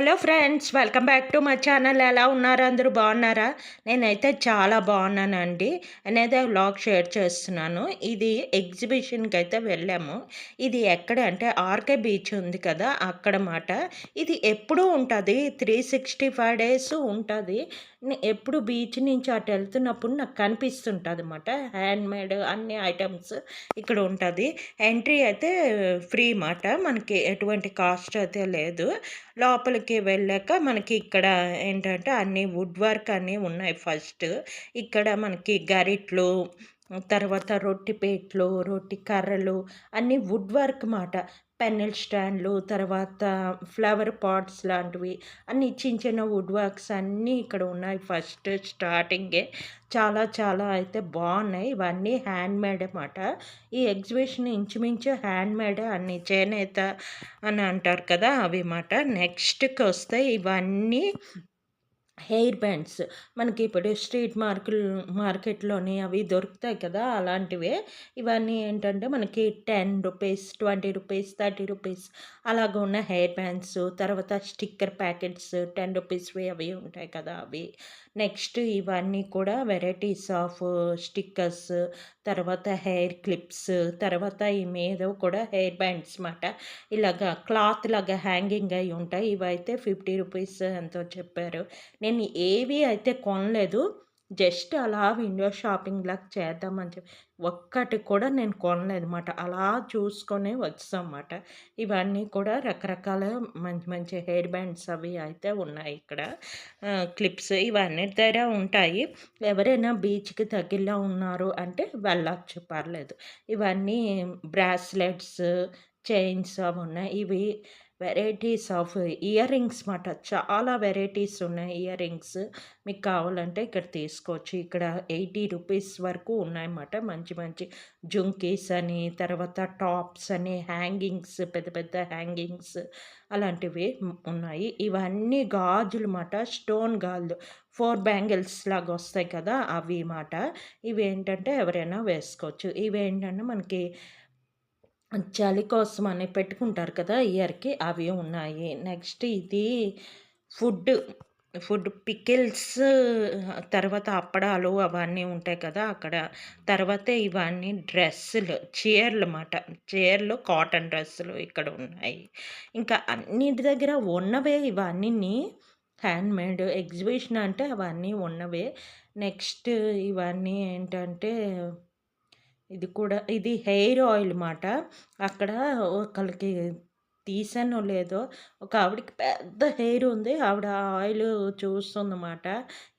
Hello friends, welcome back to my channel. ఎలా ఉన్నారు? అందరూ బాగున్నారా? నేనైతే చాలా బాగున్నానండి. నేనైతే వ్లాగ్ షేర్ చేస్తున్నాను. ఇది ఎగ్జిబిషన్కి అయితే వెళ్ళాము. ఇది ఎక్కడ అంటే ఆర్కే బీచ్ ఉంది కదా, అక్కడ మాట. ఇది ఎప్పుడూ ఉంటుంది, 365 డేస్ ఉంటుంది. ఎప్పుడు బీచ్ నుంచి అటు వెళ్తున్నప్పుడు నాకు కనిపిస్తుంటుంది అన్నమాట. హ్యాండ్మేడ్ అన్ని ఐటమ్స్ ఇక్కడ ఉంటుంది. ఎంట్రీ అయితే ఫ్రీ మాట, మనకి ఎటువంటి కాస్ట్ అయితే లేదు. లోపలికి వెళ్ళాక మనకి ఇక్కడ ఏంటంటే అన్నీ వుడ్ వర్క్ అన్నీ ఉన్నాయి. ఫస్ట్ ఇక్కడ మనకి గరిట్లు, తర్వాత రొట్టె పీటలు, రొట్టె కర్రలు అన్నీ వుడ్ వర్క్ మాట. పెన్నుల స్టాండ్లు, తర్వాత ఫ్లవర్ పాట్స్ లాంటివి అన్నీ చిన్న చిన్న వుడ్ వర్క్స్ అన్నీ ఇక్కడ ఉన్నాయి. ఫస్ట్ స్టార్టింగే చాలా చాలా అయితే బాగున్నాయి. ఇవన్నీ హ్యాండ్మేడ్ అన్నమాట. ఈ ఎగ్జిబిషన్ ఇంచుమించు హ్యాండ్మేడే, అన్ని చేనేత అని అంటారు కదా, అవి మాట. నెక్స్ట్కి వస్తే ఇవన్నీ హెయిర్ బ్యాండ్స్. మనకి ఇప్పుడు స్ట్రీట్ మార్కెట్లోని అవి దొరుకుతాయి కదా, అలాంటివే. ఇవన్నీ ఏంటంటే మనకి 10 రూపీస్, 20 రూపీస్, 30 రూపీస్ అలాగ ఉన్న హెయిర్ బ్యాండ్స్. తర్వాత స్టిక్కర్ ప్యాకెట్స్ 10 రూపీస్వి అవి ఉంటాయి కదా, అవి. నెక్స్ట్ ఇవన్నీ కూడా వెరైటీస్ ఆఫ్ స్టిక్కర్స్, తర్వాత హెయిర్ క్లిప్స్, తర్వాత ఈ మీద కూడా హెయిర్ బ్యాండ్స్ మాట. ఇలాగా క్లాత్ లాగా హ్యాంగింగ్ అయి ఉంటాయి. ఇవైతే 50 రూపీస్ ఎంతో చెప్పారు. నేను ఏవి అయితే కొనలేదు. జస్ట్ అలా విండో షాపింగ్‌లాగా చేద్దామని చెప్పి ఒక్కటి కూడా నేను కొనలేదన్నమాట. అలా చూసుకొనే వచ్చామన్నమాట. ఇవన్నీ కూడా రకరకాల మంచి మంచి హెయిర్ బ్యాండ్స్ అవి అయితే ఉన్నాయి ఇక్కడ. క్లిప్స్ ఇవన్నిటి దగ్గర ఉంటాయి. ఎవరైనా బీచ్‌కి దగ్గరలో ఉన్నారు అంటే వెళ్ళొచ్చు, పర్లేదు. ఇవన్నీ బ్రాస్లెట్స్, చైన్స్ అవి ఉన్నాయి. ఇవి వెరైటీస్ ఆఫ్ ఇయర్ రింగ్స్ మాట. చాలా వెరైటీస్ ఉన్నాయి ఇయర్ రింగ్స్. మీకు కావాలంటే ఇక్కడ తీసుకోవచ్చు. ఇక్కడ 80 రూపీస్ వరకు ఉన్నాయన్నమాట. మంచి మంచి జుంకీస్ అని, తర్వాత టాప్స్ అని, హ్యాంగింగ్స్, పెద్ద పెద్ద హ్యాంగింగ్స్ అలాంటివి ఉన్నాయి. ఇవన్నీ గాజులు మాట. స్టోన్ గాజులు 4 బ్యాంగిల్స్ లాగా వస్తాయి కదా, అవి మాట. ఇవేంటంటే ఎవరైనా వేసుకోవచ్చు. ఇవేంటంటే మనకి చలి కోసమని పెట్టుకుంటారు కదా ఇయర్‌కి, అవి ఉన్నాయి. నెక్స్ట్ ఇది ఫుడ్, ఫుడ్ పికిల్స్, తర్వాత అప్పడాలు అవన్నీ ఉంటాయి కదా అక్కడ. తర్వాత ఇవన్నీ డ్రెస్సులు, చీరలు మాట. చీరలు, కాటన్ డ్రెస్సులు ఇక్కడ ఉన్నాయి. ఇంకా అన్నిటి దగ్గర ఉన్నవే ఇవన్నీని. హ్యాండ్‌మేడ్ ఎగ్జిబిషన్ అంటే అవన్నీ ఉన్నవే. నెక్స్ట్ ఇవన్నీ ఏంటంటే ఇది హెయిర్ ఆయిల్ మాట. అక్కడ ఒకళ్ళకి తీసానో లేదో, ఒక ఆవిడకి పెద్ద హెయిర్ ఉంది. ఆవిడ ఆ ఆయిల్ చూస్తుందన్నమాట.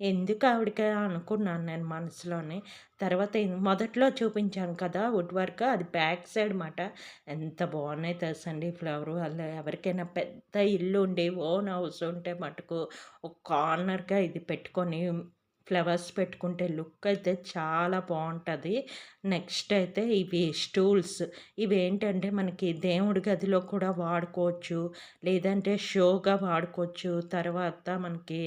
ఎందుకు ఆవిడకి అనుకున్నాను నేను మనసులోని. తర్వాత మొదట్లో చూపించాను కదా వుడ్ వర్క్, అది బ్యాక్ సైడ్ మాట. ఎంత బాగున్నాయి తెలుసండి ఫ్లవర్. అలా ఎవరికైనా పెద్ద ఇల్లు ఉండి ఓన్ హౌస్ ఉంటే మటుకు ఒక కార్నర్‌గా ఇది పెట్టుకొని ఫ్లవర్స్ పెట్టుకుంటే లుక్ అయితే చాలా బాగుంటుంది. నెక్స్ట్ అయితే ఇవి స్టూల్స్. ఇవేంటంటే మనకి దేవుడి గదిలో కూడా వాడుకోవచ్చు, లేదంటే షోగా వాడుకోవచ్చు. తర్వాత మనకి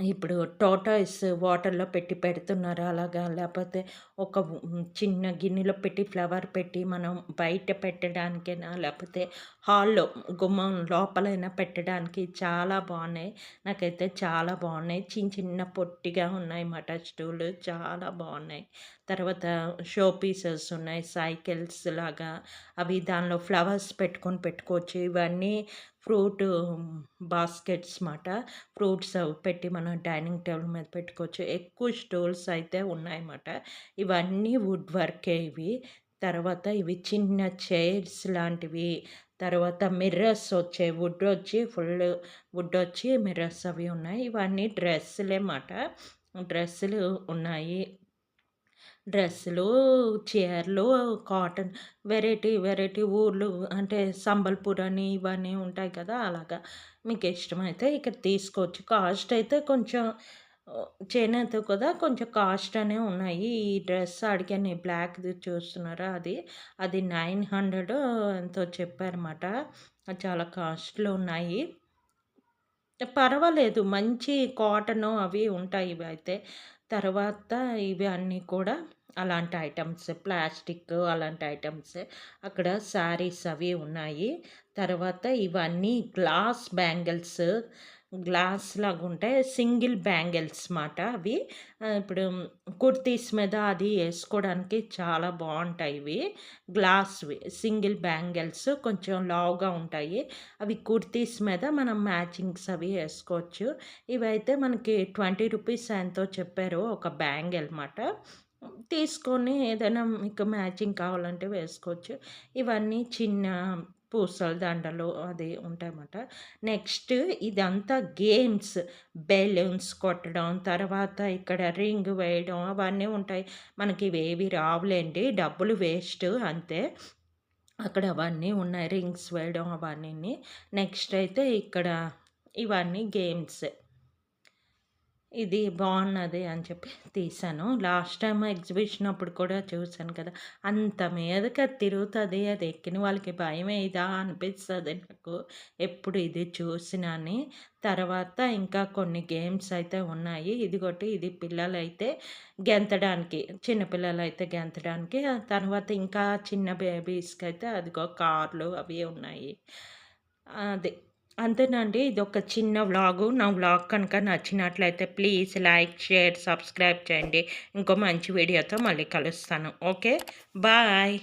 ఇప్పుడు టోటాయిస్ వాటర్‌లో పెట్టి పెడుతున్నారు అలాగా. లేపోతే ఒక చిన్న గిన్నెలో పెట్టి ఫ్లవర్ పెట్టి మనం బయట పెట్టడానికైనా, లేపోతే హాల్‌లో గుమ్మం లోపలైనా పెట్టడానికి చాలా బావున్నాయి. నాకైతే చాలా బావున్నాయి. చిన్న చిన్న పొట్టిగా ఉన్నాయన్నమాట స్టూలు. చాలా బావున్నాయి. తర్వాత షో పీసెస్ ఉన్నాయి. సైకిల్స్ లాగా అవి దానిలో ఫ్లవర్స్ పెట్టుకోవచ్చు. ఇవన్నీ ఫ్రూటు బాస్కెట్స్ మాట. ఫ్రూట్స్ అవి పెట్టి మనం డైనింగ్ టేబుల్ మీద పెట్టుకోవచ్చు. ఎక్కువ స్టూల్స్ అయితే ఉన్నాయన్నమాట. ఇవన్నీ వుడ్ వర్కే ఇవి. తర్వాత ఇవి చిన్న చైర్స్ లాంటివి. తర్వాత మిర్రర్స్ వచ్చాయి. వుడ్ వచ్చి మిర్రర్స్ అవి ఉన్నాయి. ఇవన్నీ డ్రెస్సులే మాట. డ్రెస్సులు ఉన్నాయి. డ్రెస్సులు, చీరలు, కాటన్ వెరైటీ వెరైటీ ఊర్లు అంటే సంబల్‌పూర్ అని ఇవన్నీ ఉంటాయి కదా, అలాగా. మీకు ఇష్టమైతే ఇక్కడ తీసుకోవచ్చు. కాస్ట్ అయితే కొంచెం చేనేత కదా, కొంచెం కాస్ట్ అనే ఉన్నాయి. ఈ డ్రెస్ అడిగాను, బ్లాక్‌ది చూస్తున్నారా అది. అది 900 ఎంతో చెప్పారన్నమాట. అది చాలా కాస్ట్‌లో ఉన్నాయి. పర్వాలేదు. మంచి కాటను అవి ఉంటాయి ఇవైతే. తర్వాత ఇవి అన్నీ కూడా అలాంటి ఐటెమ్స్ ప్లాస్టిక్ అలాంటి ఐటెమ్సే. అక్కడ శారీస్ అవి ఉన్నాయి. తర్వాత ఇవన్నీ గ్లాస్ బ్యాంగిల్స్ గ్లాస్‌లాగుంటాయి. సింగిల్ బ్యాంగిల్స్ మాట అవి. ఇప్పుడు కుర్తీస్ మీద అది ఏసుకోవడానికి చాలా బావుంటాయి ఇవి. గ్లాస్‌వి సింగిల్ బ్యాంగిల్స్ కొంచెం లావుగా ఉంటాయి. అవి కుర్తీస్ మీద మనం మ్యాచింగ్స్ అవి ఏసుకోవచ్చు. ఇవైతే మనకి 20 రూపీస్ ఎంతో చెప్పారు ఒక బ్యాంగిల్ మాట. తీసుకొని ఏదైనా మీకు మ్యాచింగ్ కావాలంటే వేసుకోవచ్చు. ఇవన్నీ చిన్న పూసల దండలు అది ఉంటాయన్నమాట. నెక్స్ట్ ఇదంతా గేమ్స్, బెలూన్స్ కొట్టడం, తర్వాత ఇక్కడ రింగ్ వేయడం అవన్నీ ఉంటాయి. మనకి ఇవేవి రావులెండి. డబ్బులు వేస్ట్ అంతే. అక్కడ అవన్నీ ఉన్నాయి. రింగ్స్ వేయడం అవన్నీని. నెక్స్ట్ అయితే ఇక్కడ ఇవన్నీ గేమ్సే. ఇది బాగున్నది అని చెప్పి తీశాను. లాస్ట్ టైమ్ ఎగ్జిబిషన్ అప్పుడు కూడా చూశాను కదా! అంత మీదకి అది తిరుగుతది. అది ఎక్కిన వాళ్ళకి భయమేయదా అనిపిస్తది నాకు. ఎప్పుడు ఇది చూసినాని. తర్వాత ఇంకా కొన్ని గేమ్స్ అయితే ఉన్నాయి. ఇదిగోటి ఇది పిల్లలైతే గెంతడానికి, చిన్న పిల్లలైతే గెంతడానికి. ఆ తర్వాత ఇంకా చిన్న బేబీస్‌కైతే అదిగో కార్లు అవి ఉన్నాయి. అది. అంతేనండి. ఇదొక చిన్న వ్లాగు. నా వ్లాగ్ కనుక నచ్చినట్లయితే ప్లీజ్ లైక్, షేర్, సబ్స్క్రైబ్ చేయండి. ఇంకో మంచి వీడియోతో మళ్ళీ కలుస్తాను. ఓకే. బాయ్.